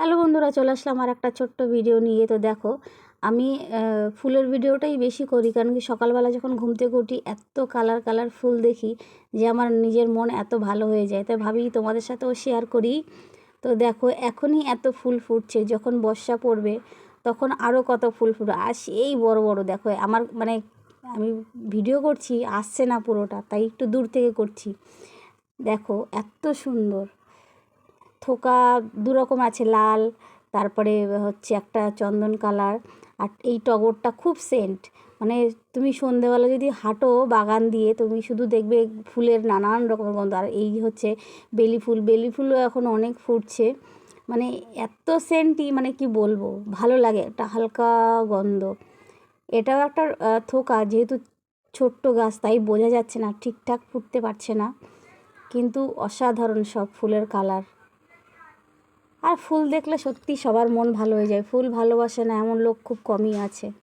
Hello বন্ধুরা, চলে আসলাম আর একটা ছোট্ট ভিডিও নিয়ে। তো দেখো, আমি ফুলের ভিডিওটাই বেশি করি, কারণ কি সকালবেলা যখন ঘুম থেকে উঠি এত কালার কালার ফুল দেখি যে আমার নিজের মন এত ভালো হয়ে যায়, তাই ভাবি তোমাদের সাথেও শেয়ার করি। তো দেখো, এখনই এত ফুল ফুটছে, যখন বর্ষা পড়বে তখন আরও কত ফুল ফুটবে, আর সেই বড় বড় দেখো। আমার মানে আমি ভিডিও করছি, আসছে না পুরোটা, তাই একটু দূর থেকে করছি। দেখো এত সুন্দর থোকা, দুরকম আছে, লাল, তারপরে হচ্ছে একটা চন্দন কালার, আর এই টগরটা খুব সেন্ট। মানে তুমি সন্ধেবেলা যদি হাঁটো বাগান দিয়ে, তুমি শুধু দেখবে ফুলের নানান রকমের গন্ধ। আর এই হচ্ছে বেলি ফুল, বেলি ফুলও এখন অনেক ফুটছে। মানে এত সেন্টই, মানে কি বলবো, ভালো লাগে, একটা হালকা গন্ধ। এটাও একটা থোকা, যেহেতু ছোট্ট গাছ তাই বোঝা যাচ্ছে না, ঠিকঠাক ফুটতে পারছে না, কিন্তু অসাধারণ সব ফুলের কালার। আর ফুল দেখলে সত্যি সবার মন ভালো হয়ে যায়। ফুল ভালোবাসে না এমন লোক খুব কমই আছে।